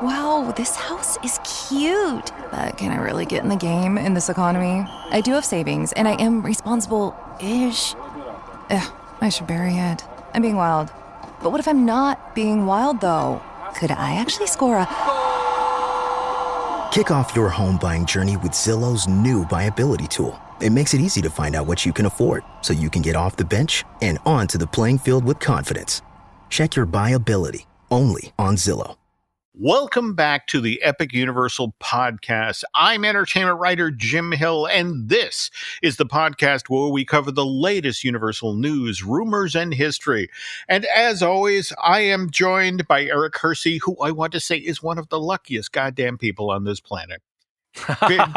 Wow, this house is cute. But can I really get in the game in this economy? I do have savings, and I am responsible-ish. I should bury it. I'm being wild. But what if I'm not being wild, though? Could I actually score a... Kick off your home buying journey with Zillow's new BuyAbility tool. It makes it easy to find out what you can afford, so you can get off the bench and onto the playing field with confidence. Check your BuyAbility, only on Zillow. Welcome back to the Epic Universal Podcast. I'm entertainment writer Jim Hill, and this is the podcast where we cover the latest Universal news, rumors, and history. And as always, I am joined by Eric Hersey, who I want to say is one of the luckiest goddamn people on this planet.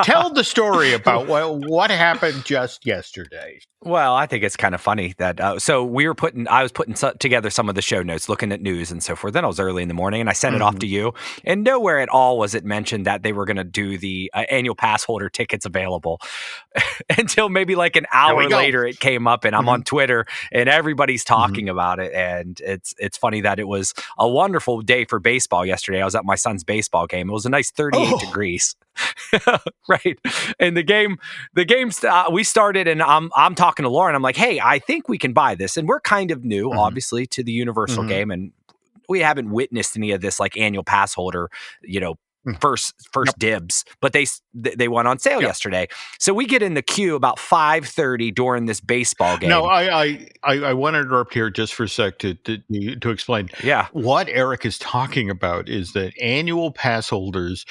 Tell the story about what happened just yesterday. Well, I think it's kind of funny that I was putting together some of the show notes, looking at news and so forth. Then it was early in the morning, and I sent it off to you. And nowhere at all was it mentioned that they were going to do the annual pass holder tickets available until maybe like an hour later. It came up, and I'm on Twitter, and everybody's talking about it. And it's funny that it was a wonderful day for baseball yesterday. I was at my son's baseball game. It was a nice 38 degrees. Right. And the game, we started, and I'm talking to Lauren. I'm like, hey, I think we can buy this. And we're kind of new, obviously, to the Universal game. And we haven't witnessed any of this like annual pass holder, first dibs, but they went on sale yesterday. So we get in the queue about 5:30 during this baseball game. No, I want to interrupt here just for a sec to explain. Yeah. What Eric is talking about is that annual pass holders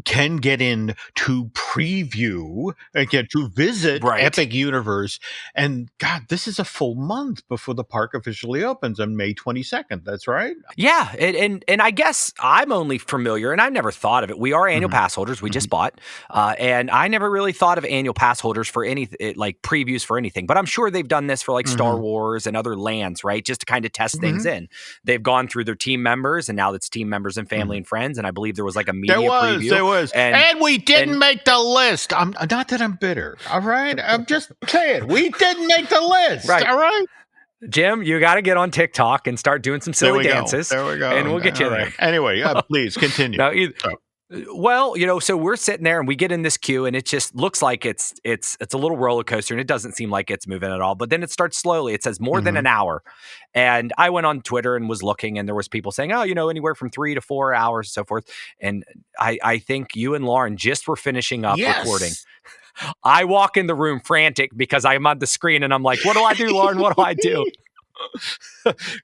can get in to preview, again, to visit Epic Universe. And God, this is a full month before the park officially opens on May 22nd. That's right. Yeah. And I guess I'm only familiar, and I never thought of it. We are annual pass holders. We just bought. And I never really thought of annual pass holders for anything, like previews for anything. But I'm sure they've done this for like Star Wars and other lands, right? Just to kind of test things in. They've gone through their team members, and now it's team members and family and friends. And I believe there was like a media preview. There was. And we didn't make the list. I'm not that I'm bitter. All right. I'm just saying we didn't make the list. Right. All right. Jim, you got to get on TikTok and start doing some silly dances. There we go. And we'll get you there. Anyway, please continue. Well, so we're sitting there and we get in this queue, and it just looks like it's a little roller coaster, and it doesn't seem like it's moving at all. But then it starts slowly. It says more than an hour. And I went on Twitter and was looking, and there was people saying, anywhere from 3 to 4 hours and so forth. And I think you and Lauren just were finishing up recording. I walk in the room frantic because I'm on the screen, and I'm like, what do I do, Lauren? What do I do?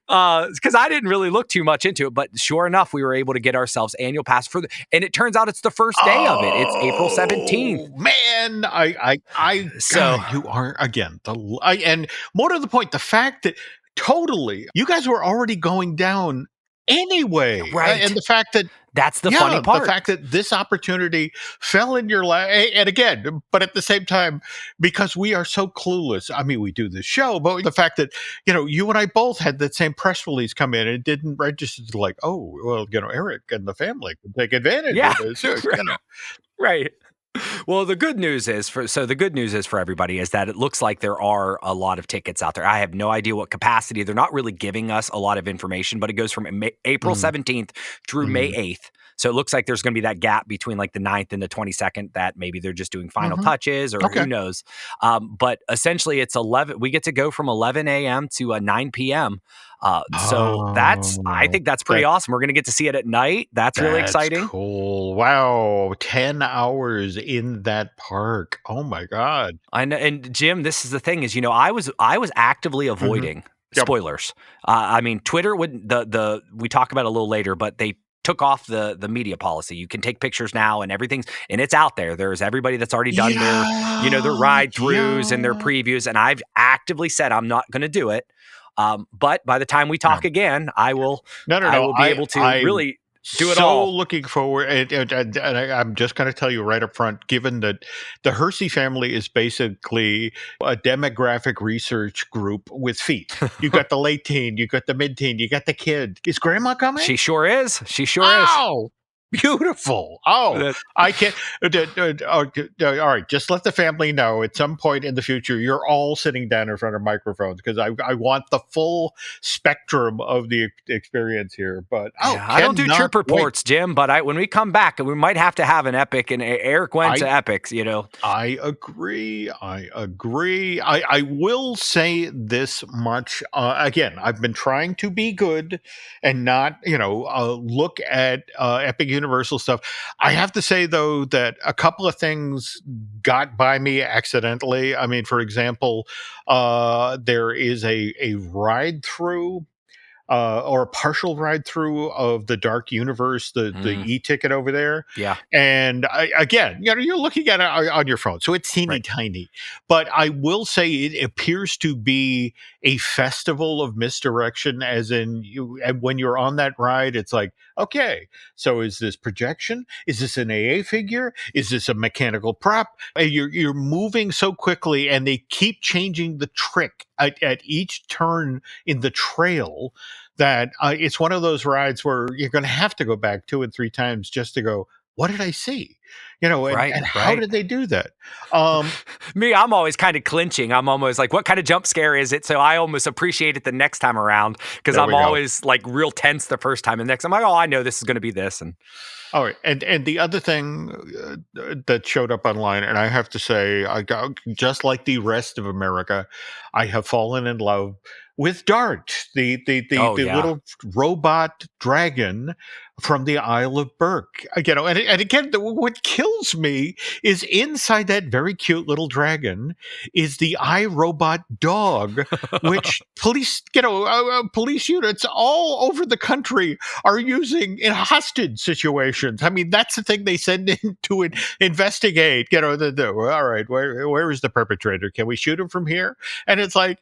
Because I didn't really look too much into it, but sure enough, we were able to get ourselves annual pass and it turns out it's the first day of it. It's April 17th. Man, you are again. And more to the point, the fact that you guys were already going down anyway, right? And the fact that that's the funny part. The fact that this opportunity fell in your lap, and again, but at the same time, because we are so clueless. I mean, we do this show, but the fact that you and I both had that same press release come in, and it didn't register like, Eric and the family can take advantage of this. Right. Well, the good news is for everybody is that it looks like there are a lot of tickets out there. I have no idea what capacity. They're not really giving us a lot of information, but it goes from April 17th through May 8th. So it looks like there's going to be that gap between like the 9th and the 22nd that maybe they're just doing final touches or who knows. But essentially it's 11. We get to go from 11 a.m. to 9 p.m. So I think that's pretty awesome. We're going to get to see it at night. That's really exciting. Cool. Wow. 10 hours in that park. Oh my God. I know. And Jim, this is the thing is, I was actively avoiding spoilers. I mean, Twitter wouldn't, we talk about it a little later, but they took off the media policy. You can take pictures now and it's out there. There's everybody that's already done their ride throughs and their previews. And I've actively said, I'm not going to do it. But by the time we talk again, I will be able to really do it all. So looking forward, and I'm just going to tell you right up front, given that the Hersey family is basically a demographic research group with feet. You got the late teen, you got the mid-teen, you got the kid. Is Grandma coming? She sure is. She sure is. Beautiful. Oh, That- I can't. All right, just let the family know at some point in the future you're all sitting down in front of microphones because I want the full spectrum of the experience here. But Yeah, I don't do cannot trip wait. reports, Jim, but when we come back, we might have to have an Epic, and Eric went to Epics, I agree. I will say this much. Again, I've been trying to be good and not, look at Epic Universal stuff. I have to say, though, that a couple of things got by me accidentally. I mean, for example, there is a ride through or a partial ride through of the Dark Universe, the e-ticket over there. Yeah. And again, you're looking at it on your phone, so it's teeny tiny. But I will say it appears to be a festival of misdirection, as in and when you're on that ride, it's like, okay, so is this projection? Is this an AA figure? Is this a mechanical prop? You're moving so quickly, and they keep changing the trick at each turn in the trail that it's one of those rides where you're going to have to go back 2 and 3 times just to go, what did I see? And how did they do that? Me, I'm always kind of clinching. I'm almost like, what kind of jump scare is it? So I almost appreciate it the next time around because I'm always like real tense the first time. And next I'm like, oh, I know this is going to be this. And all right. And the other thing that showed up online, and I have to say, just like the rest of America, I have fallen in love with Dart, the little robot dragon from the Isle of Berk. And again, what kills me is inside that very cute little dragon is the iRobot dog, which police units all over the country are using in hostage situations. I mean, that's the thing they send in to investigate. All right, where is the perpetrator? Can we shoot him from here? And it's like,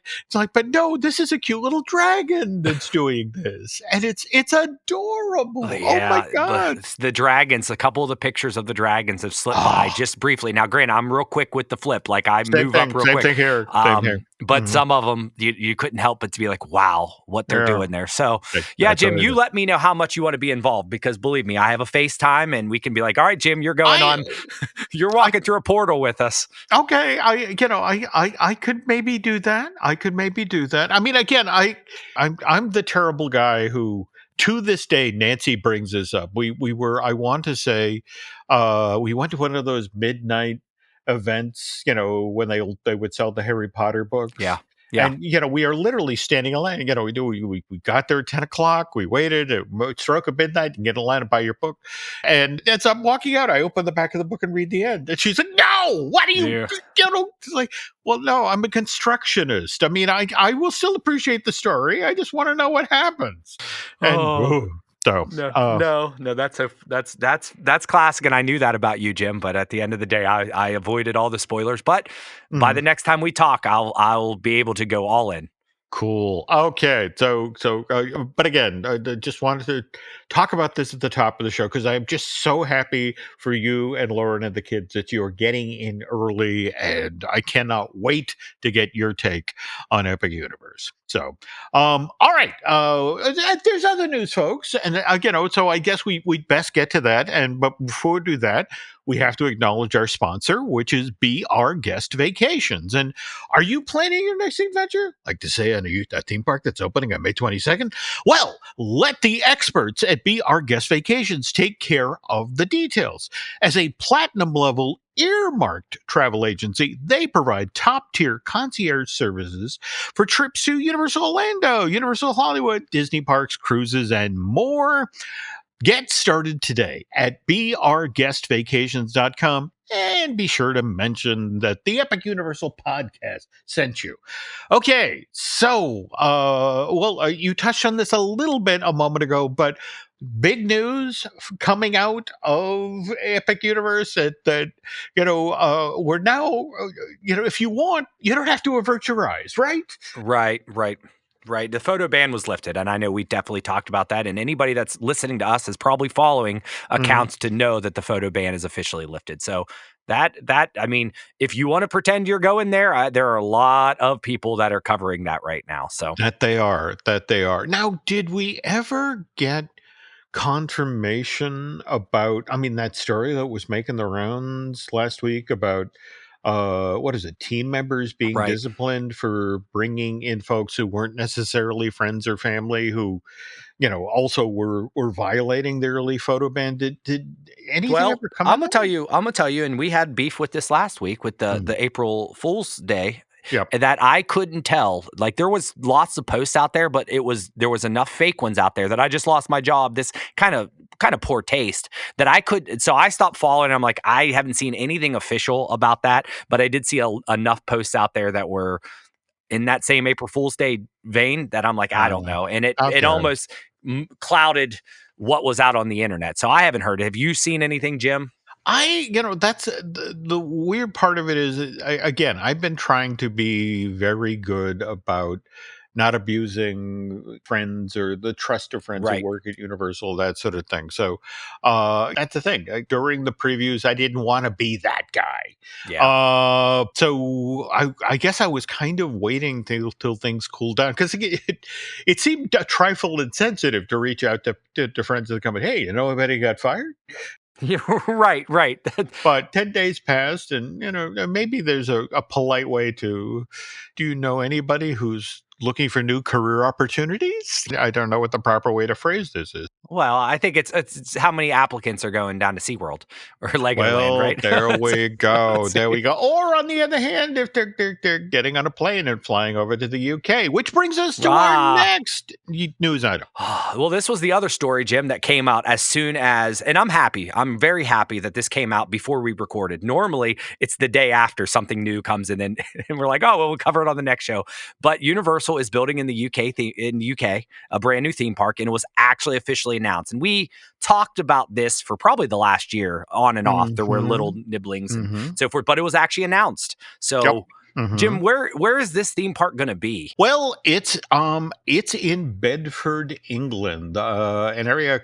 but no, this is a cute little dragon that's doing this, and it's adorable. Oh my god! The dragons, a couple of the pictures of the dragons have slipped by just briefly. Now, granted, I'm real quick with the flip, like I move up real quick. Same here. Same here. But some of them, you couldn't help but to be like, wow, what they're doing there. So, Jim, you let me know how much you want to be involved because believe me, I have a FaceTime and we can be like, all right, Jim, you're going on. You're walking through a portal with us. Okay, I could maybe do that. I mean, again, I'm the terrible guy who, to this day, Nancy brings this up. We were, I want to say, we went to one of those midnight events, when they would sell the Harry Potter books. Yeah. And, we are literally standing in line. We got there at 10 o'clock. We waited at stroke of midnight and get in line to buy your book. And as I'm walking out, I open the back of the book and read the end. And she's like, no, what do you, it's like, well, no, I'm a constructionist. I mean, I will still appreciate the story. I just want to know what happens. And that's classic, and I knew that about you, Jim. But at the end of the day, I avoided all the spoilers. But by the next time we talk, I'll be able to go all in. Cool. Okay. So, but again, I just wanted to talk about this at the top of the show because I'm just so happy for you and Lauren and the kids that you're getting in early, and I cannot wait to get your take on Epic Universe. So, all right. There's other news, folks, and so I guess we'd best get to that. But before we do that, we have to acknowledge our sponsor, which is Be Our Guest Vacations. And are you planning your next adventure? Like to say a theme park that's opening on May 22nd? Well, let the experts at Be Our Guest Vacations take care of the details. As a platinum level earmarked travel agency, they provide top-tier concierge services for trips to Universal Orlando, Universal Hollywood, Disney parks, cruises, and more. Get started today at beourguestvacations.com and be sure to mention that the Epic Universal podcast sent you. Okay, so, you touched on this a little bit a moment ago, but big news coming out of Epic Universe that we're now, if you want, you don't have to avert your eyes, right? Right. The photo ban was lifted, and I know we definitely talked about that, and anybody that's listening to us is probably following accounts to know that the photo ban is officially lifted. So that I mean, if you want to pretend you're going there, there are a lot of people that are covering that right now. So that they are. Now, did we ever get confirmation about, I mean, that story that was making the rounds last week about, what is it, team members being Right. disciplined for bringing in folks who weren't necessarily friends or family who, also were violating the early photo ban. Did anything Well, ever come I'm of gonna that? tell you, and we had beef with this last week with the Mm. the April Fool's Day, Yep. and that I couldn't tell. Like there was lots of posts out there, but there was enough fake ones out there that I just lost my job. This kind of poor taste that I could. So I stopped following. I'm like, I haven't seen anything official about that, but I did see enough posts out there that were in that same April Fool's Day vein that I'm like, I don't know, and it Okay. almost clouded what was out on the internet. So I haven't heard. Have you seen anything, Jim? That's the weird part of it is, again, I've been trying to be very good about not abusing friends or the trust of friends who Right. work at Universal, that sort of thing. So that's the thing. During the previews, I didn't want to be that guy. Yeah. So I guess I was kind of waiting till things cooled down because it seemed a trifle insensitive to reach out to friends of the company. Hey, anybody got fired? Yeah, right. But 10 days passed, and maybe there's a polite way to, do you know anybody who's looking for new career opportunities? I don't know what the proper way to phrase this is. Well, I think it's how many applicants are going down to SeaWorld or Legoland, Well, right? there we go. Let's see. There we go. Or on the other hand, if they're getting on a plane and flying over to the UK, which brings us to our next news item. Well, this was the other story, Jim, that came out as soon as, and I'm happy. I'm very happy that this came out before we recorded. Normally, it's the day after something new comes in, and we're like, oh, well, we'll cover it on the next show. But Universal is building in the UK a brand new theme park, and it was actually officially announced. And we talked about this for probably the last year, on and off. There were little nibblings and so forth, but it was actually announced. So. Yep. Jim, where is this theme park going to be? Well, it's in Bedford, England, an area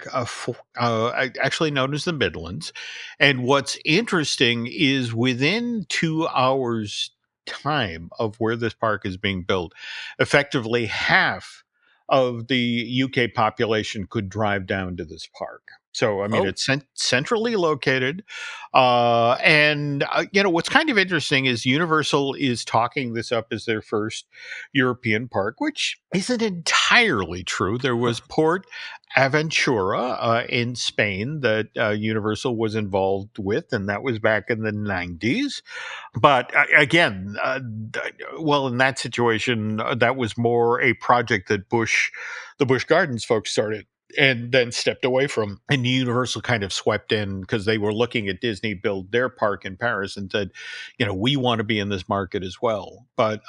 actually known as the Midlands. And what's interesting is within 2 hours time of where this park is being built, effectively half of the UK population could drive down to this park. So, I mean, it's centrally located. And what's kind of interesting is Universal is talking this up as their first European park, which isn't entirely true. There was Port Aventura in Spain that Universal was involved with, and that was back in the 90s. But again, well, in that situation, that was more a project that the Busch Gardens folks started and then stepped away from, and Universal kind of swept in because they were looking at Disney build their park in Paris and said, we want to be in this market as well. But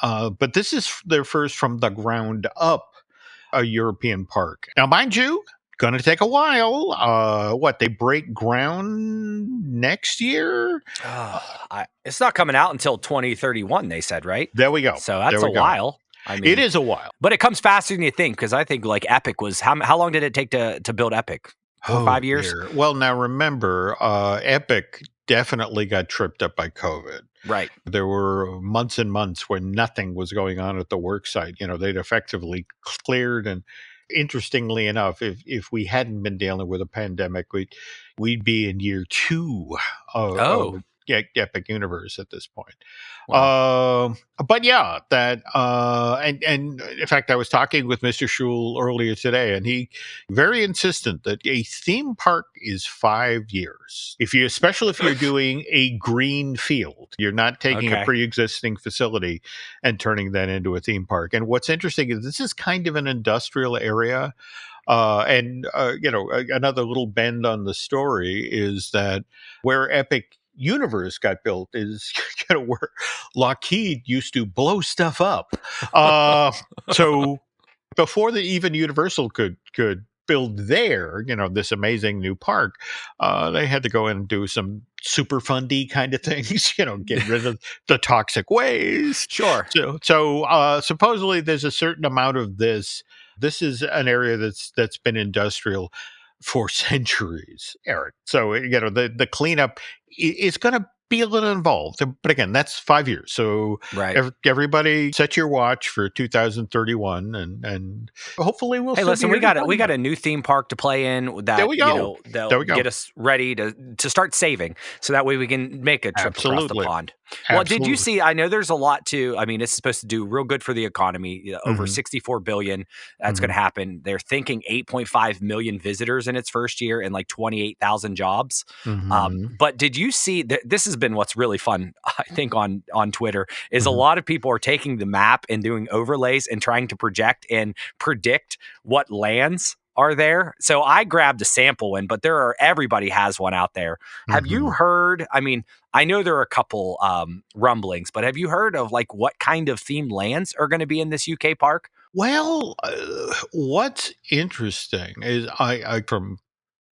this is their first from the ground up a European park. Now, mind you, going to take a while. They break ground next year? It's not coming out until 2031, they said, right? There we go. So that's a while. I mean, it is a while. But it comes faster than you think, because I think like Epic was, how long did it take to build Epic? 4 or 5 years? Dear. Well, now remember, Epic definitely got tripped up by COVID. Right. There were months and months when nothing was going on at the work site. They'd effectively cleared. And interestingly enough, if we hadn't been dealing with a pandemic, we'd be in year 2 of Epic Universe at this point. Wow. But yeah, that and in fact, I was talking with Mr. Schul earlier today, and he very insistent that a theme park is 5 years. Especially if you're doing a green field, you're not taking a pre-existing facility and turning that into a theme park. And what's interesting is this is kind of an industrial area. Another little bend on the story is that where Epic Universe got built is where Lockheed used to blow stuff up. So before even Universal could build this amazing new park, they had to go in and do some super fundy kind of things, get rid of the toxic waste. Sure. So supposedly there's a certain amount of this. This is an area that's been industrial for centuries, Eric. So, the cleanup is going to be a little involved. But again, that's 5 years. So Right. everybody set your watch for 2031, and hopefully we'll Hey, still be listen, here to talk we got about a it. new theme park to play in There that, we you go. know, There they'll we go. get us ready to start saving so that way we can make a trip across the Absolutely. pond. Well, did you Absolutely. see, I know there's a lot to, I mean, it's supposed to do real good for the economy, over 64 billion. That's going to happen. They're thinking 8.5 million visitors in its first year and like 28,000 jobs. But did you see that this has been what's really fun, I think, on Twitter is a lot of people are taking the map and doing overlays and trying to project and predict what lands are there. So I grabbed a sample one, but everybody has one out there. Have you heard? I mean, I know there are a couple rumblings, but have you heard of like what kind of themed lands are going to be in this UK park? Well, what's interesting is I from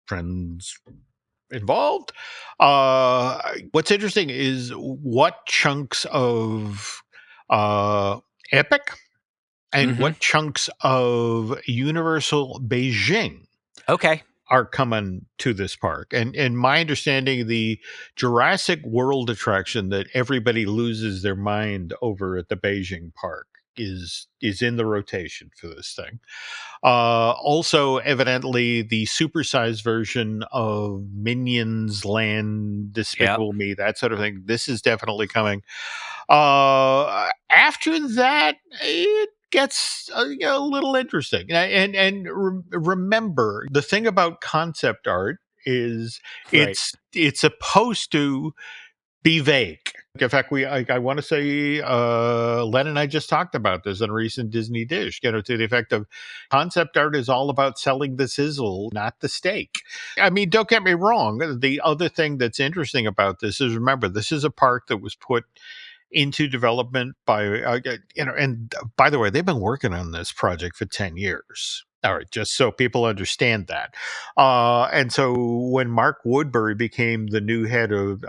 friends involved. What's interesting is what chunks of Epic and what chunks of Universal Beijing Okay. are coming to this park. And my understanding, the Jurassic World attraction that everybody loses their mind over at the Beijing park is in the rotation for this thing. Also, evidently, the supersized version of Minions Land, Despicable Me, that sort of thing. This is definitely coming. After that, it gets a little interesting. Remember, the thing about concept art is Right. it's supposed to be vague. In fact, I want to say Len and I just talked about this in a recent Disney Dish. To the effect of concept art is all about selling the sizzle, not the steak. I mean, don't get me wrong. The other thing that's interesting about this is, remember, this is a park that was put into development by and by the way, they've been working on this project for 10 years. All right, just so people understand that. And so when Mark Woodbury became the new head of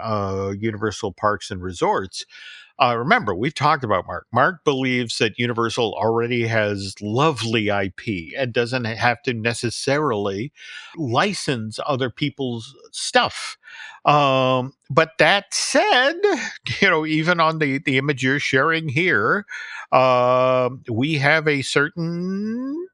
Universal Parks and Resorts, remember, we've talked about Mark. Mark believes that Universal already has lovely IP and doesn't have to necessarily license other people's stuff. But that said, even on the image you're sharing here, we have a certain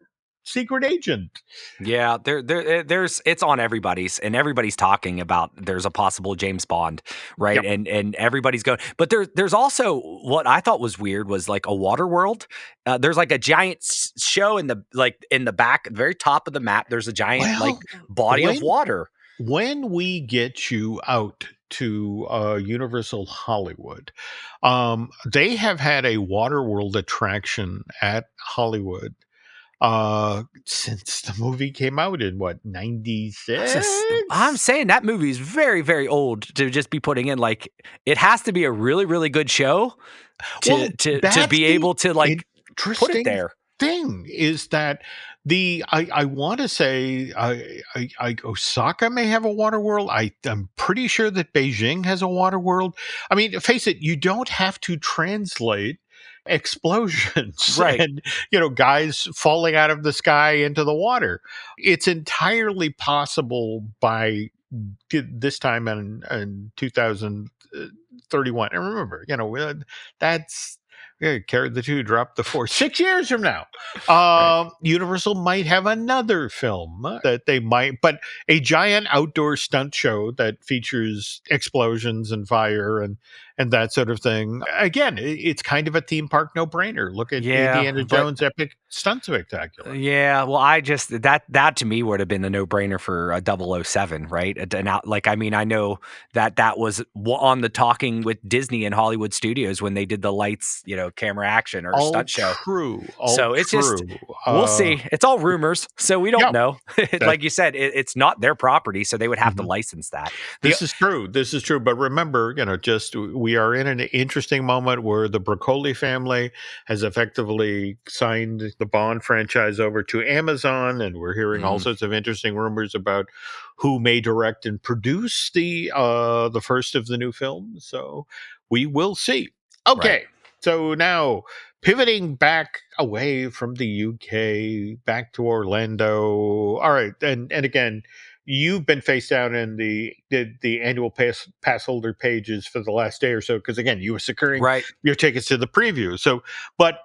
secret agent. Yeah, there's it's on everybody's, and everybody's talking about there's a possible James Bond, right? Yep. And everybody's going, but there's also what I thought was weird was like a water world. There's like a giant show in the back, very top of the map. There's a giant like body of water. When we get you out to Universal Hollywood, they have had a Waterworld attraction at Hollywood since the movie came out in what, 96? I'm saying that movie is very, very old to just be putting in. Like, it has to be a really, really good show to be able to like put it there. Thing is that I want to say Osaka may have a water world. I'm pretty sure that Beijing has a water world. I mean, face it, you don't have to translate explosions Right. and guys falling out of the sky into the water. It's entirely possible by this time in 2031. And remember, that's carried the two, dropped the four. 6 years from now, Right. Universal might have another film that they might, but a giant outdoor stunt show that features explosions and fire and that sort of thing. Again, it's kind of a theme park no-brainer. Look at Indiana Jones Epic Stunt Spectacular. Yeah, well, I just that to me would have been the no-brainer for a 007, right? I mean, I know that was on the talking with Disney and Hollywood Studios when they did the lights, camera action or stunt show. So it's just we'll see. It's all rumors, so we don't know. Like you said, it's not their property, so they would have to license that. This is true. But remember, we are in an interesting moment where the Broccoli family has effectively signed the Bond franchise over to Amazon, and we're hearing all sorts of interesting rumors about who may direct and produce the first of the new films. So we will see. Okay. Right. So now pivoting back away from the UK, back to Orlando. All right. And again, you've been face down in the annual pass holder pages for the last day or so, because again, you were securing Right. your tickets to the preview. So, but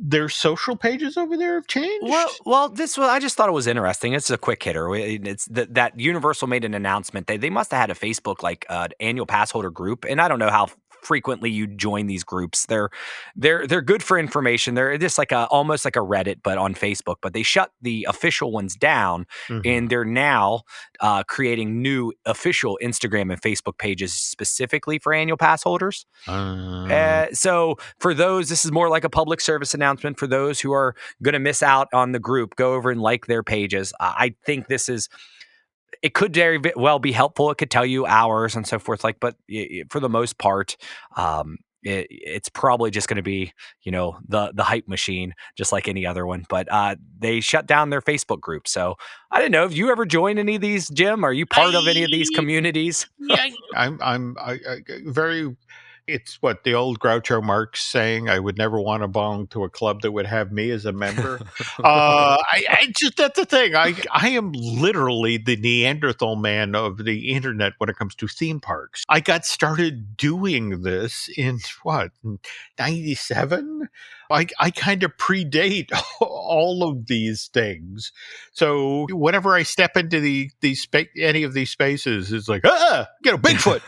their social pages over there have changed. Well, I just thought it was interesting. It's a quick hitter. It's that Universal made an announcement. They must have had a Facebook annual pass holder group, and I don't know how frequently you join these groups. They're good for information. They're just almost like a Reddit, but on Facebook. But they shut the official ones down, and they're now creating new official Instagram and Facebook pages specifically for annual pass holders. So for those, this is more like a public service announcement for those who are going to miss out on the group. Go over and like their pages. I think it could very well be helpful. It could tell you hours and so forth. But for the most part, it's probably just going to be, the hype machine, just like any other one. But they shut down their Facebook group. So I didn't know. Have you ever joined any of these, Jim? Are you part of any of these communities? Yeah, I'm very. It's what the old Groucho Marx saying, I would never want to belong to a club that would have me as a member. I just, that's the thing. I am literally the Neanderthal man of the internet when it comes to theme parks. I got started doing this in 97? I kind of predate all of these things. So whenever I step into any of these spaces, it's like, Bigfoot.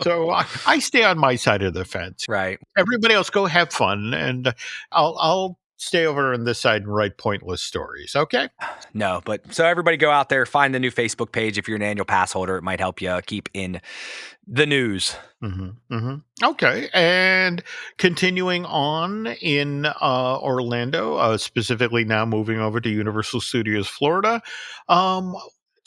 So I stay on my side of the fence. Right. Everybody else go have fun, and I'll stay over on this side and write pointless stories. Okay? No, but so everybody go out there, find the new Facebook page. If you're an annual pass holder, it might help you keep in the news. Okay. And continuing on in Orlando, specifically now moving over to Universal Studios Florida,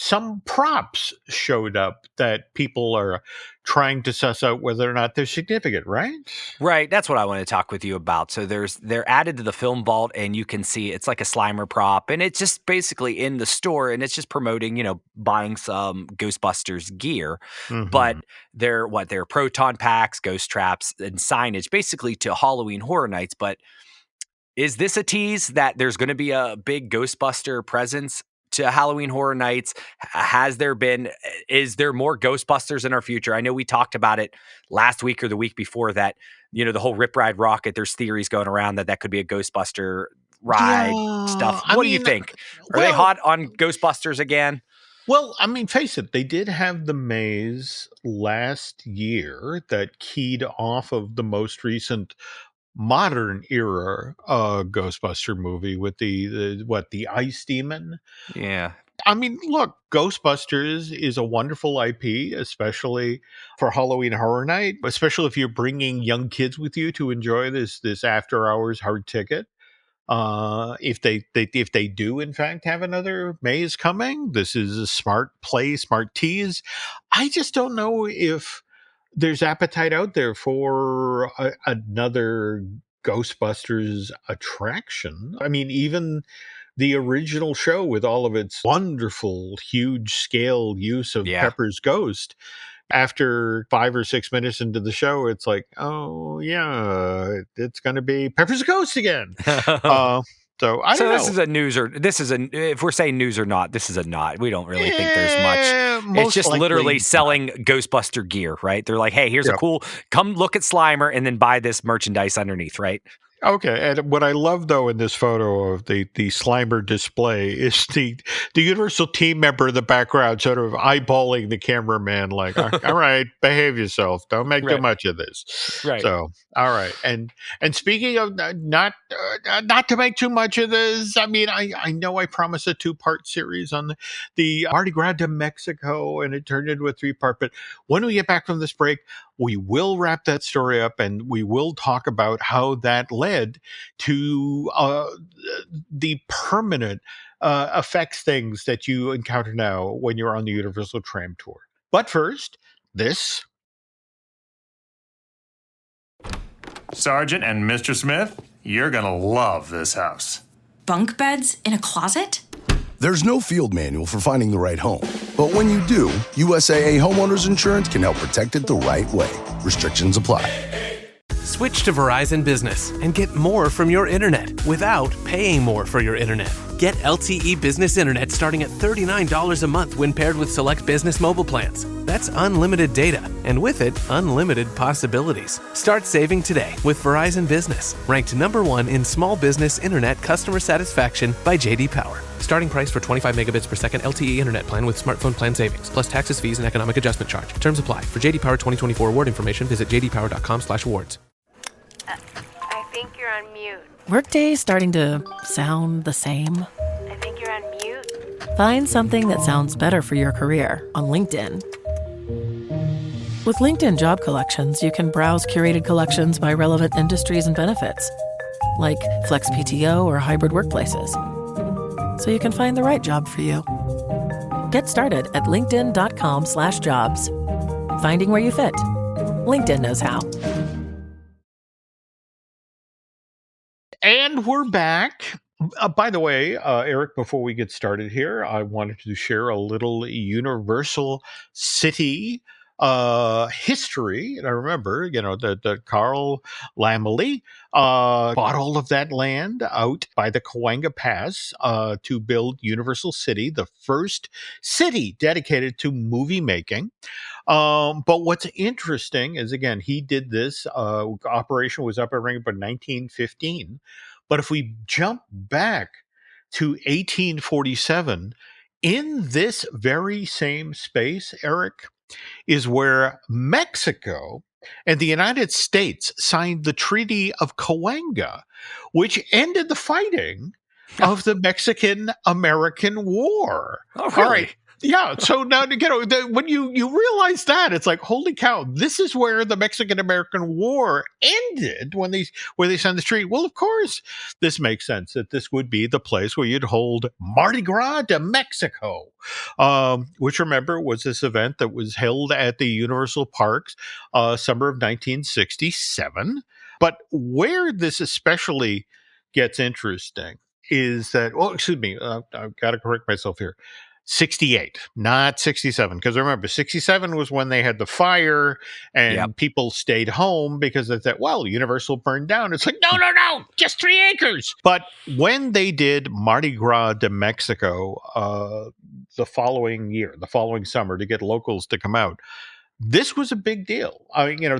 some props showed up that people are trying to suss out whether or not they're significant, right? Right. That's what I want to talk with you about. So they're added to the film vault, and you can see it's like a Slimer prop, and it's just basically in the store, and it's just promoting, buying some Ghostbusters gear. But they're proton packs, ghost traps, and signage basically to Halloween Horror Nights. But is this a tease that there's going to be a big Ghostbuster presence to Halloween Horror Nights? Is there more Ghostbusters in our future? I know we talked about it last week or the week before that, the whole Rip Ride Rocket, there's theories going around that could be a Ghostbuster ride stuff. What do you think? Are they hot on Ghostbusters again? Well, I mean, face it, they did have the maze last year that keyed off of the most recent modern era Ghostbuster movie with the ice demon. Yeah. I mean, look, Ghostbusters is a wonderful IP, especially for Halloween Horror Night, especially if you're bringing young kids with you to enjoy this after hours hard ticket. If they do in fact have another maze coming, this is a smart play, smart tease. I just don't know if there's appetite out there for another Ghostbusters attraction. I mean, even the original show with all of its wonderful, huge scale use of Pepper's ghost, after 5 or 6 minutes into the show, it's like, oh yeah, it's going to be Pepper's ghost again. So I don't know. If we're saying news or not, this is a not. We don't really think there's much. It's just literally selling Ghostbuster gear, right? They're like, hey, here's a cool, come look at Slimer and then buy this merchandise underneath, right? Okay, and what I love though in this photo of the Slimer display is the Universal team member in the background sort of eyeballing the cameraman like, all right, behave yourself. Don't make too much of this. Right. So, all right. And speaking of not to make too much of this, I mean, I know I promised a 2-part series on the Mardi Gras de Mexico, and it turned into a 3-part. But when we get back from this break, we will wrap that story up, and we will talk about how that led to the permanent effects things that you encounter now when you're on the Universal Tram Tour. But first, this. Sergeant and Mr. Smith, you're gonna love this house. Bunk beds in a closet? There's no field manual for finding the right home. But when you do, USAA Homeowners Insurance can help protect it the right way. Restrictions apply. Switch to Verizon Business and get more from your internet without paying more for your internet. Get LTE Business Internet starting at $39 a month when paired with select business mobile plans. That's unlimited data, and with it, unlimited possibilities. Start saving today with Verizon Business, ranked #1 in small business internet customer satisfaction by J.D. Power. Starting price for 25 megabits per second LTE internet plan with smartphone plan savings, plus taxes, fees, and economic adjustment charge. Terms apply. For J.D. Power 2024 award information, visit jdpower.com/awards. I think you're on mute. Workday starting to sound the same? I think you're on mute. Find something that sounds better for your career on LinkedIn. With LinkedIn Job Collections, you can browse curated collections by relevant industries and benefits, like flex PTO or hybrid workplaces, so you can find the right job for you. Get started at linkedin.com/jobs. Finding where you fit. LinkedIn knows how. And we're back. By the way, Eric, before we get started here, I wanted to share a little Universal City history. And I remember, that Carl Laemmle bought all of that land out by the Cahuenga Pass to build Universal City, the first city dedicated to movie making. But what's interesting is, again, he did this. Operation was up and running by 1915. But if we jump back to 1847, in this very same space, Eric, is where Mexico and the United States signed the Treaty of Cahuenga, which ended the fighting of the Mexican-American War. Oh, really? All right. Yeah. So now, when you realize that, it's like, holy cow, this is where the Mexican-American War ended where they signed the treaty. Well, of course, this makes sense that this would be the place where you'd hold Mardi Gras de Mexico, which, remember, was this event that was held at the Universal Parks summer of 1967. But where this especially gets interesting is that, I've got to correct myself here. 68, not 67. Because remember, 67 was when they had the fire and people stayed home because they thought, well, Universal burned down. It's like, no, just 3 acres. But when they did Mardi Gras de Mexico the following summer, to get locals to come out, this was a big deal.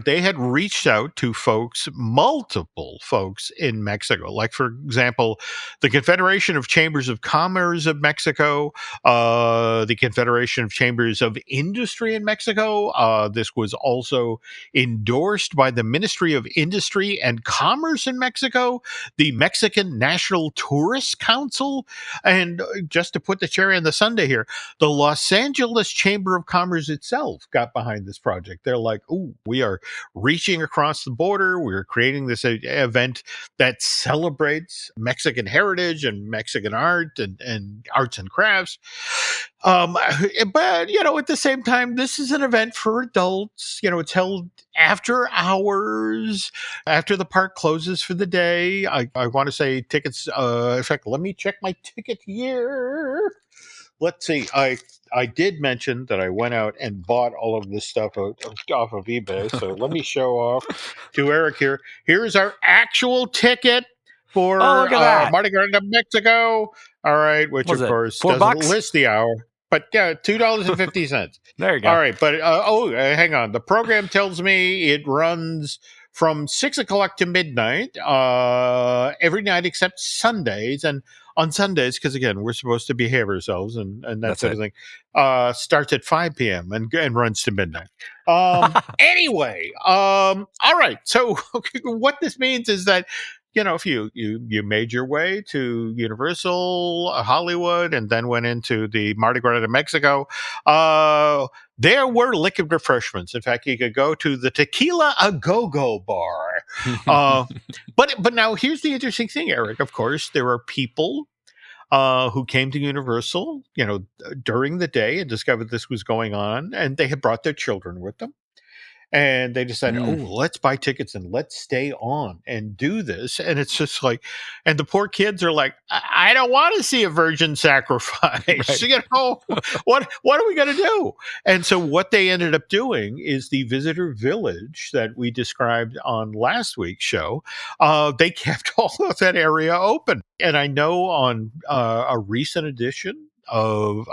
They had reached out to multiple folks in Mexico. Like, for example, the Confederation of Chambers of Commerce of Mexico, the Confederation of Chambers of Industry in Mexico. This was also endorsed by the Ministry of Industry and Commerce in Mexico, the Mexican National Tourist Council, and just to put the cherry on the sundae here, the Los Angeles Chamber of Commerce itself got behind this project. They're like, ooh, we are reaching across the border. We're creating this event that celebrates Mexican heritage and Mexican art and arts and crafts. But, at the same time, this is an event for adults. It's held after hours, after the park closes for the day. I want to say tickets, in fact, let me check my ticket here. Let's see. I did mention that I went out and bought all of this stuff off of eBay. So let me show off to Eric here. Here's our actual ticket for Mardi Gras de Mexico. All right, which of course doesn't list the hour. But yeah, $2.50. There you go. All right, but hang on. The program tells me it runs from 6 o'clock to midnight every night except Sundays. And on Sundays, because again, we're supposed to behave ourselves and that sort of thing, starts at 5 p.m. and runs to midnight. Anyway, all right. So what this means is that, if you made your way to Universal, Hollywood, and then went into the Mardi Gras de Mexico, there were liquid refreshments. In fact, you could go to the Tequila A Go-Go bar. But now here's the interesting thing, Eric. Of course, there are people who came to Universal, during the day and discovered this was going on, and they had brought their children with them. And they decided, oh, let's buy tickets and let's stay on and do this. And it's just like, and the poor kids are like, I don't want to see a virgin sacrifice. Right. You know, what are we going to do? And so what they ended up doing is the visitor village that we described on last week's show. They kept all of that area open. And I know on a recent edition of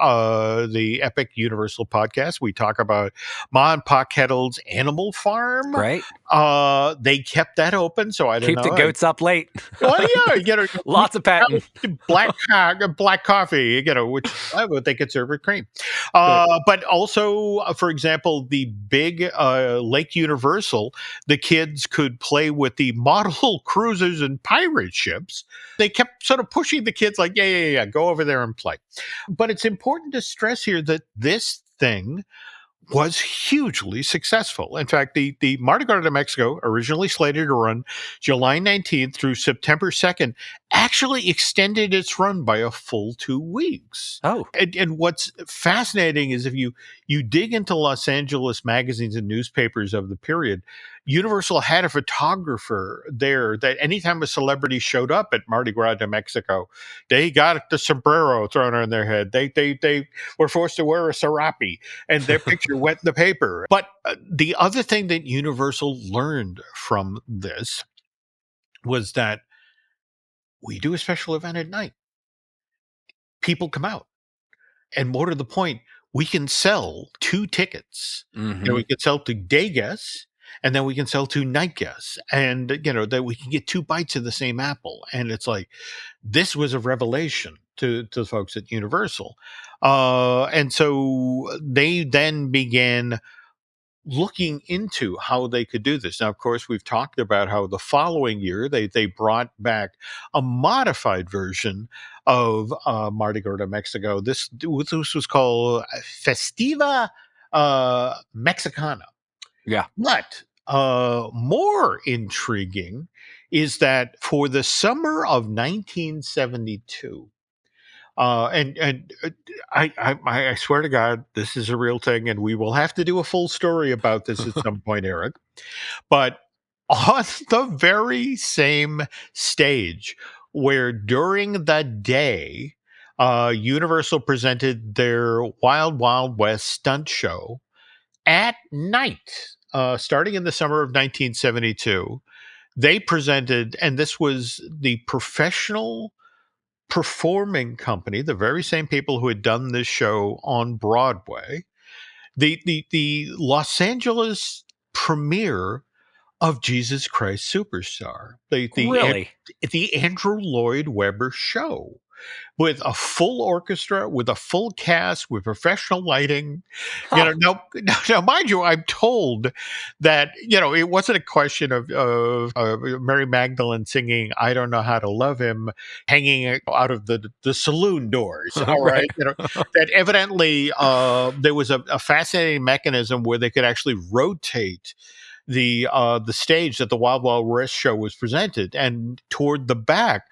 the Epic Universal podcast, we talk about Ma and Pa Kettle's Animal Farm. Right. They kept that open, so I don't know. Keep the goats up late. Well, yeah, you know, Lots of patting. black coffee, you know, which they could serve with cream. But also, for example, the big Lake Universal, the kids could play with the model cruisers and pirate ships. They kept sort of pushing the kids like, yeah, go over there and play. But it's important to stress here that this thing was hugely successful. In fact, the Mardi Gras de Mexico, originally slated to run July 19th through September 2nd, actually extended its run by a full 2 weeks. Oh. And what's fascinating is if you dig into Los Angeles magazines and newspapers of the period, Universal had a photographer there that anytime a celebrity showed up at Mardi Gras de Mexico, they got the sombrero thrown on their head. They were forced to wear a serape, and their picture went in the paper. But the other thing that Universal learned from this was that we do a special event at night. People come out. And more to the point, we can sell 2 tickets. Mm-hmm. You know, we can sell to day guests, and then we can sell to night guests. And, you know, that we can get 2 bites of the same apple. And it's like, this was a revelation to the folks at Universal. And so they then began looking into how they could do this. Now, of course, we've talked about how the following year they brought back a modified version of Mardi Gras de Mexico. This was called Festiva Mexicana. Yeah. But more intriguing is that for the summer of 1972, I swear to God, this is a real thing, and we will have to do a full story about this at some point, Eric. But on the very same stage where during the day, Universal presented their Wild Wild West stunt show, at night, starting in the summer of 1972, they presented, and this was the professional performing company, the very same people who had done this show on Broadway, the Los Angeles premiere of Jesus Christ Superstar, Really? the Andrew Lloyd Webber show, with a full orchestra, with a full cast, with professional lighting. You know, now, mind you, I'm told that, you know, it wasn't a question of Mary Magdalene singing "I Don't Know How to Love Him" hanging out of the saloon doors. All right, you know, that evidently there was a fascinating mechanism where they could actually rotate the stage that the Wild Wild West show was presented, and toward the back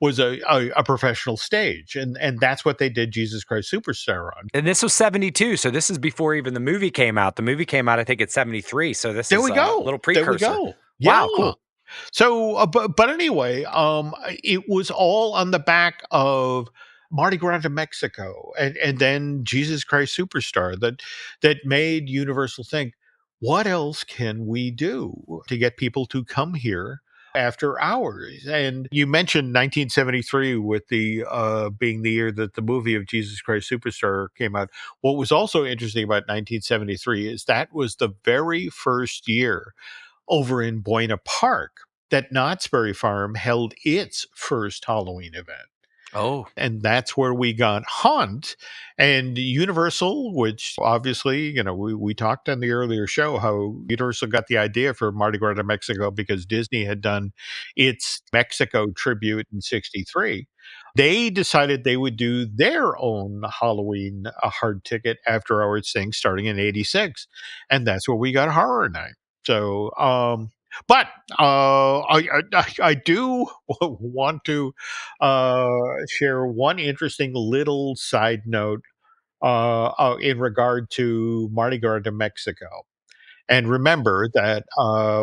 was a professional stage, and that's what they did Jesus Christ Superstar on. And this was 72, so this is before even the movie came out. The movie came out, I think, at 73, so this is a little precursor. There we go. Wow, Yeah. cool. So, but anyway, it was all on the back of Mardi Gras de Mexico, and then Jesus Christ Superstar that made Universal think, what else can we do to get people to come here after hours? And you mentioned 1973 with the being the year that the movie of Jesus Christ Superstar came out. What was also interesting about 1973 is that was the very first year over in Buena Park that Knott's Berry Farm held its first Halloween event. Oh. And that's where we got Haunt. And Universal, which obviously, you know, we talked on the earlier show how Universal got the idea for Mardi Gras de Mexico because Disney had done its Mexico tribute in 63. They decided they would do their own Halloween hard ticket after hours thing starting in 86. And that's where we got Horror Night. So, but I do want to share one interesting little side note in regard to Mardi Gras de Mexico. And remember that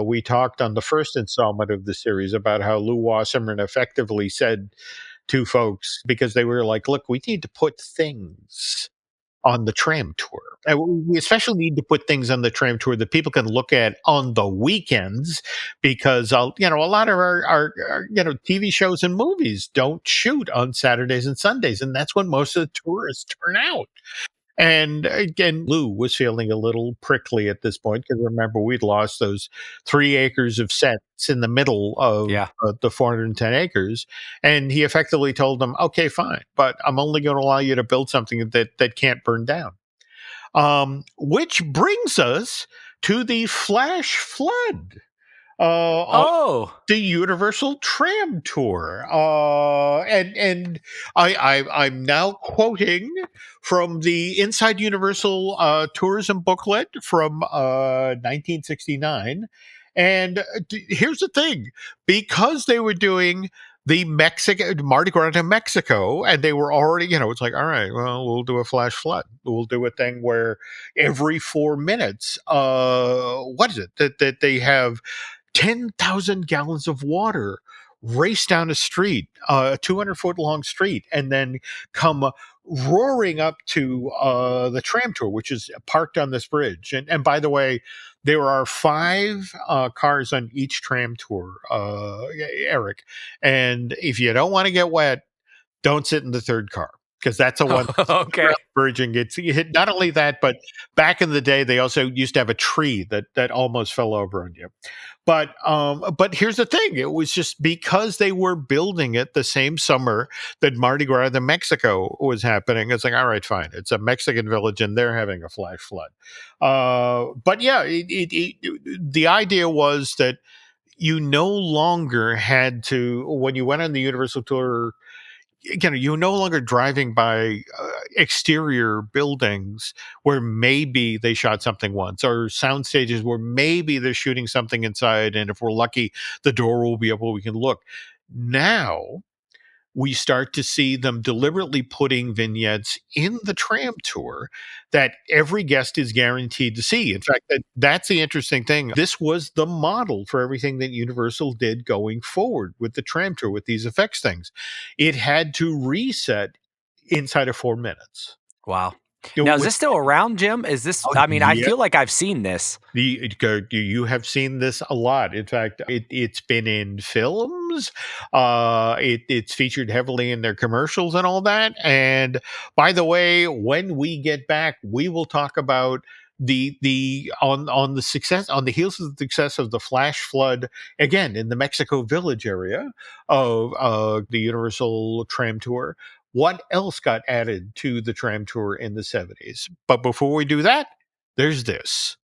we talked on the first installment of the series about how Lou Wasserman effectively said to folks, because they were like, look, we need to put things on the tram tour. And we especially need to put things on the tram tour that people can look at on the weekends, because a lot of our TV shows and movies don't shoot on Saturdays and Sundays, and that's when most of the tourists turn out. And again, Lou was feeling a little prickly at this point, because remember, we'd lost those 3 acres of sets in the middle of the 410 acres. And he effectively told them, okay, fine, but I'm only going to allow you to build something that can't burn down. Which brings us to the flash flood. The Universal Tram Tour, and I'm now quoting from the Inside Universal Tourism booklet from 1969. And here's the thing: because they were doing the Mardi Gras de Mexico, and they were already, it's like, all right, well, we'll do a flash flood. We'll do a thing where every 4 minutes, what is it that they have 10,000 gallons of water race down a street, a 200-foot long street, and then come roaring up to the tram tour, which is parked on this bridge. And by the way, there are 5 cars on each tram tour, Eric. And if you don't want to get wet, don't sit in the third car, because that's the one. Okay. Bridging. Not only that, but back in the day, they also used to have a tree that almost fell over on you. But here's the thing: it was just because they were building it the same summer that Mardi Gras de Mexico was happening. It's like, all right, fine, it's a Mexican village, and they're having a flash flood. But yeah, the idea was that you no longer had to, when you went on the Universal tour, you're no longer driving by exterior buildings where maybe they shot something once, or sound stages where maybe they're shooting something inside, and if we're lucky, the door will be open, we can look. Now we start to see them deliberately putting vignettes in the tram tour that every guest is guaranteed to see. In fact, that's the interesting thing. This was the model for everything that Universal did going forward with the tram tour, with these effects things. It had to reset inside of 4 minutes. Wow. Now, is this still around, Jim? Is this, I feel like I've seen this. You have seen this a lot. In fact, it's been in films. It's featured heavily in their commercials and all that. And by the way, when we get back, we will talk about on the success, on the heels of the success of the flash flood, again in the Mexico Village area of the Universal Tram Tour. What else got added to the tram tour in the 70s? But before we do that, there's this.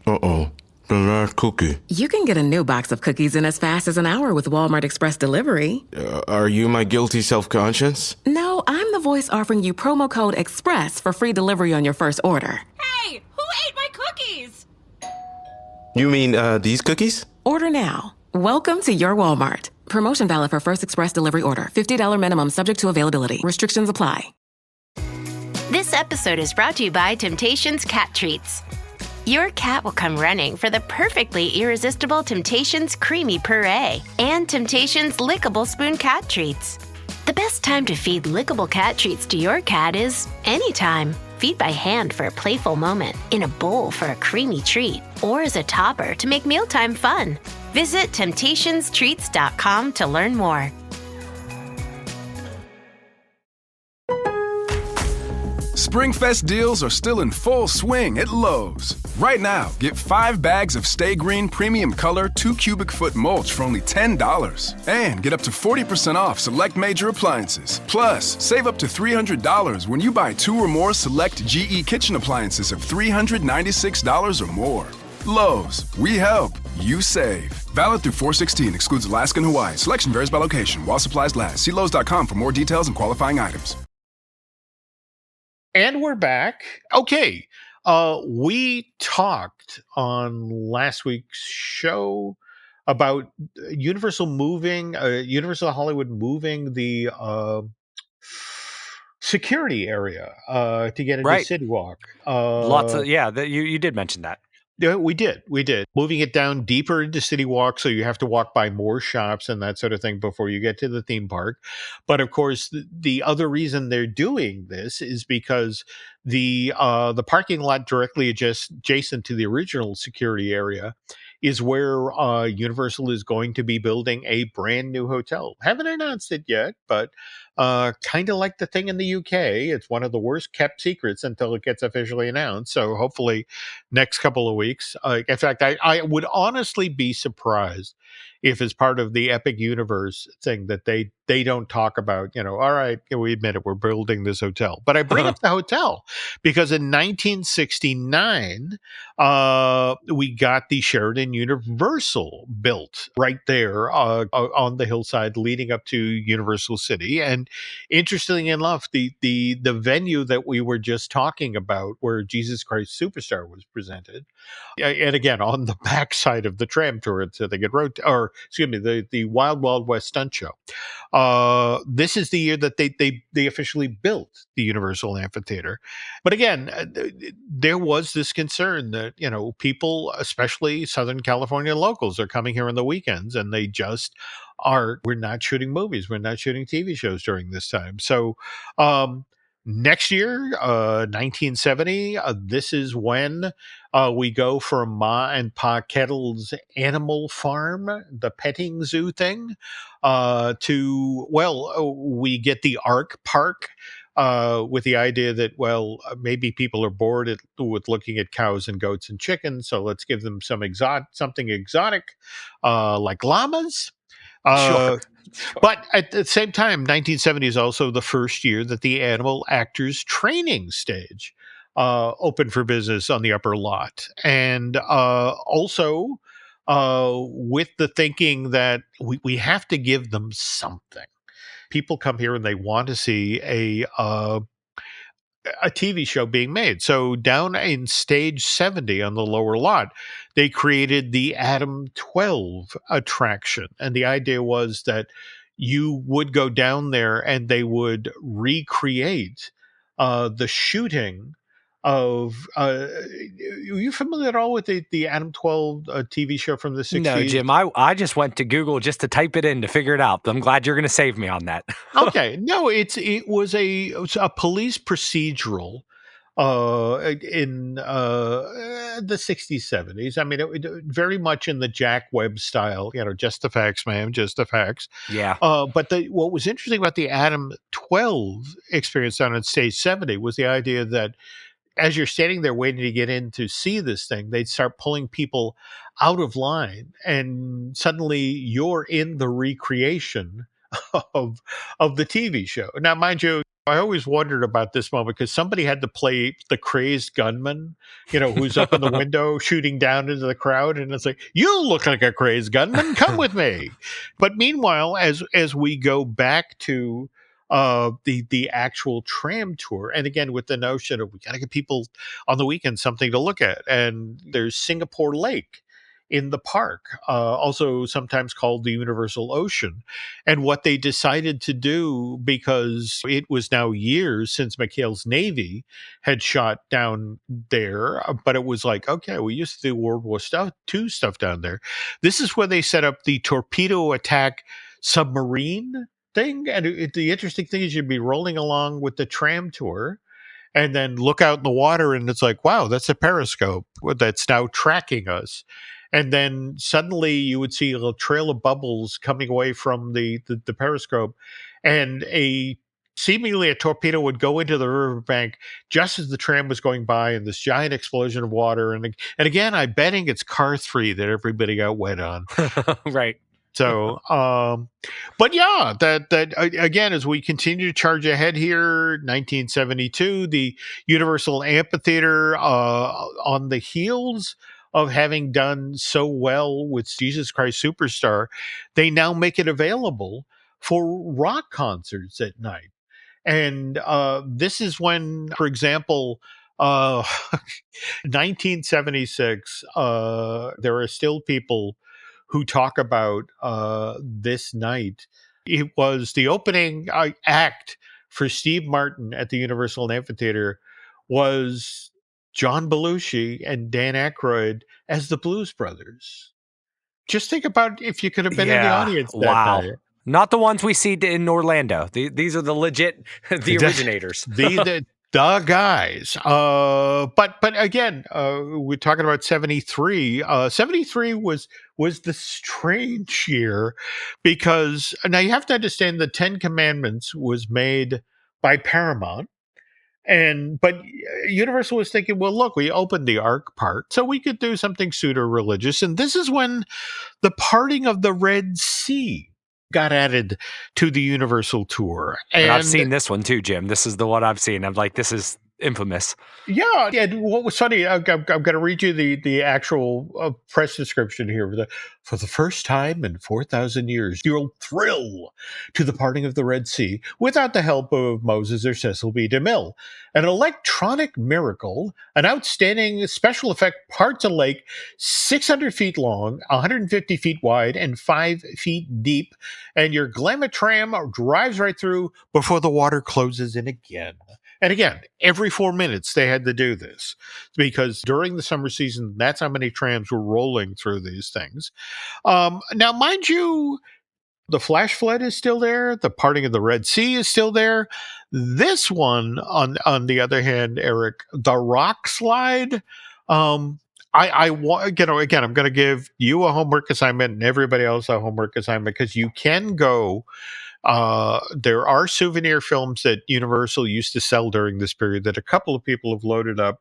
Uh-oh. The last cookie. You can get a new box of cookies in as fast as an hour with Walmart Express Delivery. Are you my guilty self-conscience? No, I'm the voice offering you promo code EXPRESS for free delivery on your first order. Hey, who ate my cookies? You mean, these cookies? Order now. Welcome to your Walmart. Promotion valid for first express delivery order. $50 minimum subject to availability. Restrictions apply. This episode is brought to you by Temptations Cat Treats. Your cat will come running for the perfectly irresistible Temptations Creamy Puree and Temptations Lickable Spoon Cat Treats. The best time to feed lickable cat treats to your cat is anytime. Feed by hand for a playful moment, in a bowl for a creamy treat, or as a topper to make mealtime fun. Visit TemptationsTreats.com to learn more. Springfest deals are still in full swing at Lowe's. Right now, get 5 bags of Stay Green Premium Color 2 cubic foot mulch for only $10. And get up to 40% off select major appliances. Plus, save up to $300 when you buy 2 or more select GE kitchen appliances of $396 or more. Lowe's, we help, you save. Valid through 4/16, excludes Alaska and Hawaii. Selection varies by location while supplies last. See Lowe's.com for more details and qualifying items. And we're back. Okay. We talked on last week's show about Universal Hollywood moving the security area to get into Right. City Walk. Lots of you did mention that. Yeah, we did. Moving it down deeper into City Walk, so you have to walk by more shops and that sort of thing before you get to the theme park. But of course, the other reason they're doing this is because the parking lot directly adjacent to the original security area is where Universal is going to be building a brand new hotel. Haven't announced it yet, but kind of like the thing in the UK, it's one of the worst kept secrets until it gets officially announced. So hopefully next couple of weeks. In fact, I would honestly be surprised if, as part of the Epic Universe thing, that they don't talk about, all right, we admit it, we're building this hotel. But I bring up the hotel because in 1969, we got the Sheraton Universal built right there on the hillside leading up to Universal City. And interestingly enough, the venue that we were just talking about, where Jesus Christ Superstar was presented, and again on the backside of the tram tour, so they could the Wild Wild West stunt show. This is the year that they officially built the Universal Amphitheater. But again, there was this concern that people, especially Southern California locals, are coming here on the weekends, and they just are. We're not shooting movies, we're not shooting TV shows during this time. So next year, 1970, this is when we go from Ma and Pa Kettle's Animal Farm, the petting zoo thing, to, we get the Ark Park, with the idea that, maybe people are bored with looking at cows and goats and chickens, so let's give them something exotic, like llamas. Sure. But at the same time, 1970 is also the first year that the Animal Actors Training Stage opened for business on the upper lot. And also with the thinking that we have to give them something. People come here and they want to see a TV show being made. So down in stage 70 on the lower lot, they created the Adam 12 attraction. And the idea was that you would go down there and they would recreate the shooting of are you familiar at all with the Adam 12 TV show from the 60s? No, Jim, I just went to Google just to type it in to figure it out. I'm glad you're going to save me on that. Okay. No, it was a police procedural in the 60s, 70s. I mean, it very much in the Jack Webb style, just the facts, ma'am, just the facts. Yeah. But what was interesting about the Adam 12 experience down on stage 70 was the idea that as you're standing there waiting to get in to see this thing, they'd start pulling people out of line, and suddenly you're in the recreation of the TV show. Now, mind you, I always wondered about this moment because somebody had to play the crazed gunman, who's up in the window shooting down into the crowd, and it's like, you look like a crazed gunman, come with me. But meanwhile, as we go back to the actual tram tour, and again with the notion of we got to give people on the weekend something to look at, and there's Singapore Lake in the park, also sometimes called the Universal Ocean. And what they decided to do, because it was now years since McHale's Navy had shot down there, but it was like, okay, we used to do World War II stuff down there. This is where they set up the torpedo attack submarine thing. And the interesting thing is you'd be rolling along with the tram tour and then look out in the water and it's like, wow, that's a periscope that's now tracking us. And then suddenly you would see a little trail of bubbles coming away from the periscope, and seemingly a torpedo would go into the riverbank just as the tram was going by, and this giant explosion of water. And again, I'm betting it's car 3 that everybody got wet on. Right. So, but yeah, that again, as we continue to charge ahead here, 1972, the Universal Amphitheater, on the heels of having done so well with Jesus Christ Superstar, they now make it available for rock concerts at night. And this is when, for example, 1976, there are still people who talk about this night. It was the opening act for Steve Martin at the Universal Amphitheater was John Belushi and Dan Aykroyd as the Blues Brothers. Just think about if you could have been in the audience that wow. night. Not the ones we see in Orlando. These are the legit, the originators. the guys. But again, we're talking about 73. 73 was the strange year because now you have to understand the 10 Commandments was made by Paramount. But Universal was thinking, well, look, we opened the Ark part, so we could do something pseudo-religious. And this is when the parting of the Red Sea got added to the Universal tour. And I've seen this one too, Jim. This is the one I've seen. I'm like, this is infamous. Yeah. And what was funny, I'm going to read you the actual press description here. For the first time in 4,000 years, you'll thrill to the parting of the Red Sea without the help of Moses or Cecil B. DeMille. An electronic miracle, an outstanding special effect parts a lake 600 feet long, 150 feet wide, and 5 feet deep. And your Glamatram drives right through before the water closes in again. And again, every 4 minutes they had to do this because during the summer season, that's how many trams were rolling through these things. Now, mind you, the flash flood is still there. The parting of the Red Sea is still there. This one, on the other hand, Eric, the rock slide. I want, again, I'm going to give you a homework assignment and everybody else a homework assignment because you can go. There are souvenir films that Universal used to sell during this period that a couple of people have loaded up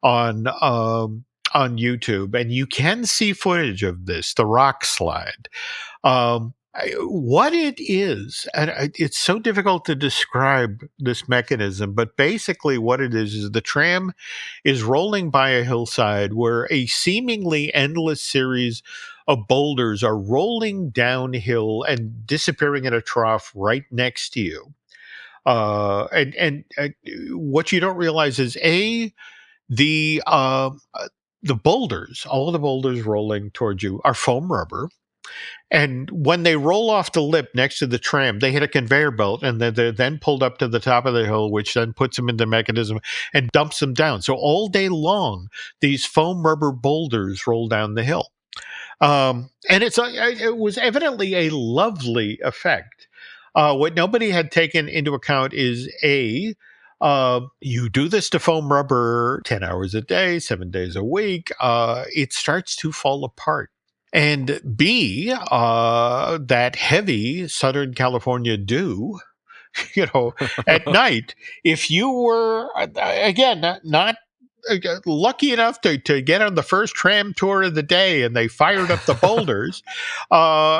on YouTube, and you can see footage of this, the rock slide. What it is, and it's so difficult to describe this mechanism, but basically what it is the tram is rolling by a hillside where a seemingly endless series of boulders are rolling downhill and disappearing in a trough right next to you. And what you don't realize is the boulders, all of the boulders rolling towards you are foam rubber. And when they roll off the lip next to the tram, they hit a conveyor belt and they're then pulled up to the top of the hill, which then puts them in the mechanism and dumps them down. So all day long, these foam rubber boulders roll down the hill. And it was evidently a lovely effect. What nobody had taken into account is you do this to foam rubber 10 hours a day, 7 days a week, it starts to fall apart. And B, that heavy Southern California dew, at night, if you were, again, not lucky enough to get on the first tram tour of the day and they fired up the boulders,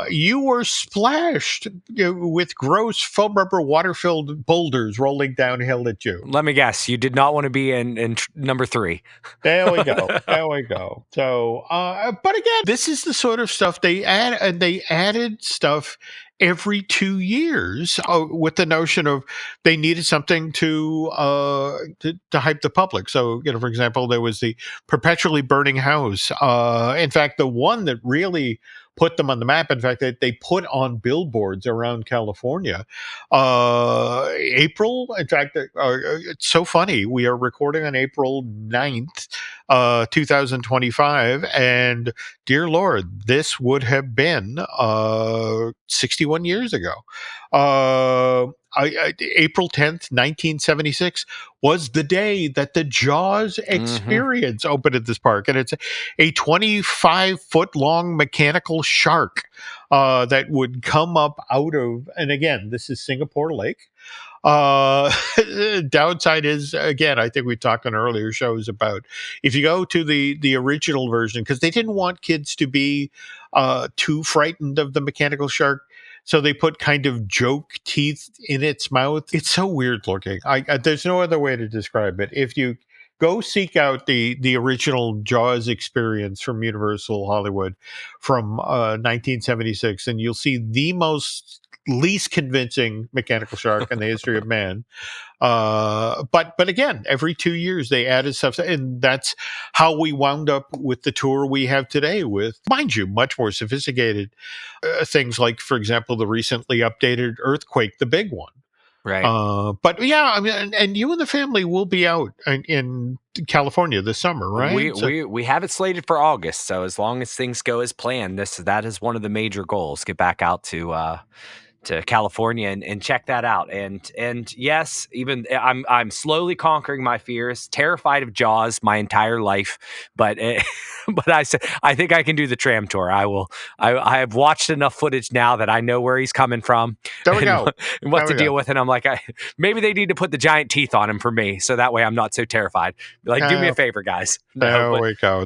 you were splashed with gross foam rubber water-filled boulders rolling downhill at you. Let me guess, you did not want to be in number 3. There we go. So, but again, this is the sort of stuff they added stuff every 2 years with the notion of they needed something to hype the public. So, for example, there was the perpetually burning house. In fact, the one that really put them on the map, in fact, they put on billboards around California. April, in fact, it's so funny. We are recording on April 9th, 2025. And dear Lord, this would have been 61 years ago. April 10th, 1976 was the day that the Jaws experience opened at this park. And it's a 25-foot long mechanical shark that would come up out of, and again, this is Singapore Lake. Downside is, again, I think we talked on earlier shows about if you go to the original version, because they didn't want kids to be too frightened of the mechanical shark. So they put kind of joke teeth in its mouth. It's so weird looking. There's no other way to describe it. If you go seek out the original Jaws experience from Universal Hollywood from 1976, and you'll see the least convincing mechanical shark in the history of man. But again, every 2 years they added stuff, and that's how we wound up with the tour we have today with, mind you, much more sophisticated things like, for example, the recently updated Earthquake, the big one. Right. But yeah, I mean, and you and the family will be out in California this summer, right? We have it slated for August, so as long as things go as planned, that is one of the major goals. Get back out to California and check that out. And yes, even I'm slowly conquering my fears. Terrified of Jaws my entire life, but but I think I can do the tram tour. I have watched enough footage now that I know where he's coming from. There we go. And what to deal with. And I'm like, maybe they need to put the giant teeth on him for me, so that way I'm not so terrified. Like, do me a favor, guys. There we go.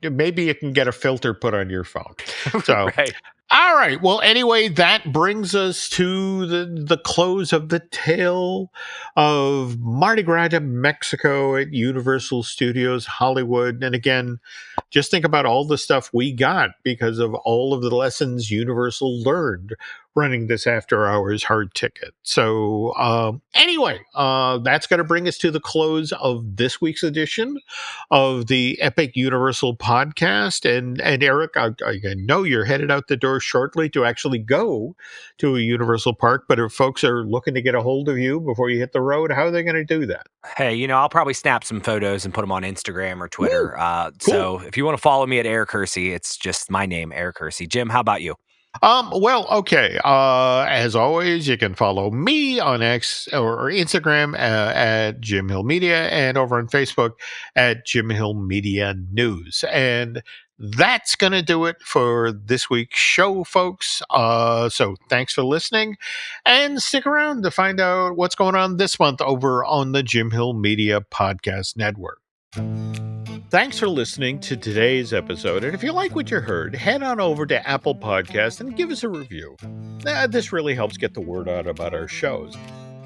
Maybe you can get a filter put on your phone. So. Right. All right. Well, anyway, that brings us to the close of the tale of Mardi Gras de Mexico at Universal Studios Hollywood. And again, just think about all the stuff we got because of all of the lessons Universal learned running this after hours hard ticket. So anyway, that's going to bring us to the close of this week's edition of the Epic Universal podcast. And Eric, I know you're headed out the door shortly to actually go to a Universal park, but if folks are looking to get a hold of you before you hit the road, how are they going to do that? Hey, I'll probably snap some photos and put them on Instagram or Twitter. Cool. So if you want to follow me at Eric Hersey, it's just my name, Eric Hersey. Jim, how about you? Well, okay. As always, you can follow me on X or Instagram at Jim Hill Media and over on Facebook at Jim Hill Media News. And that's going to do it for this week's show, folks. So thanks for listening and stick around to find out what's going on this month over on the Jim Hill Media Podcast Network. Thanks for listening to today's episode. And if you like what you heard, head on over to Apple Podcasts and give us a review. This really helps get the word out about our shows.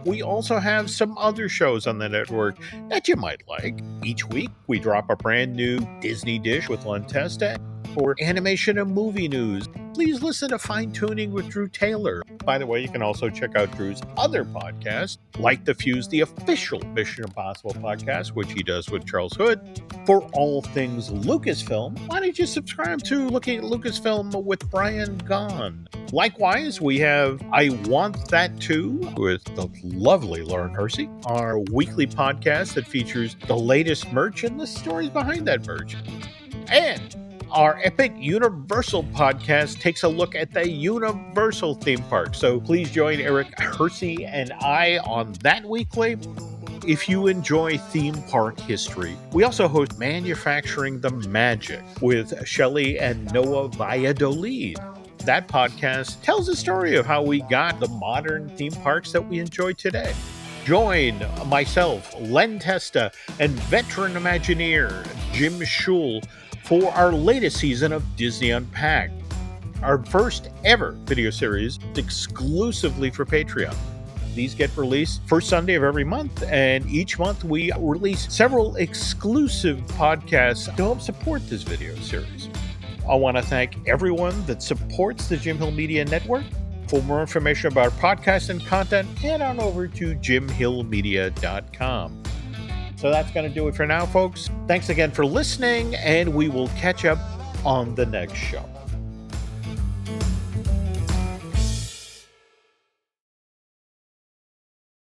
We also have some other shows on the network that you might like. Each week, we drop a brand new Disney dish with Len Testa. For animation and movie news, please listen to Fine Tuning with Drew Taylor. By the way, you can also check out Drew's other podcast, Light the Fuse, the official Mission Impossible podcast, which he does with Charles Hood. For all things Lucasfilm, why don't you subscribe to Looking at Lucasfilm with Brian Gahn? Likewise, we have I Want That Too with the lovely Lauren Hersey, our weekly podcast that features the latest merch and the stories behind that merch. And our Epic Universal podcast takes a look at the Universal theme park. So please join Eric Hersey and I on that weekly. If you enjoy theme park history, we also host Manufacturing the Magic with Shelley and Noah Valladolid. That podcast tells the story of how we got the modern theme parks that we enjoy today. Join myself, Len Testa, and veteran Imagineer Jim Schul for our latest season of Disney Unpacked, our first ever video series exclusively for Patreon. These get released first Sunday of every month, and each month we release several exclusive podcasts to help support this video series. I want to thank everyone that supports the Jim Hill Media Network. For more information about podcast and content, head on over to jimhillmedia.com. So that's going to do it for now, folks. Thanks again for listening, and we will catch up on the next show.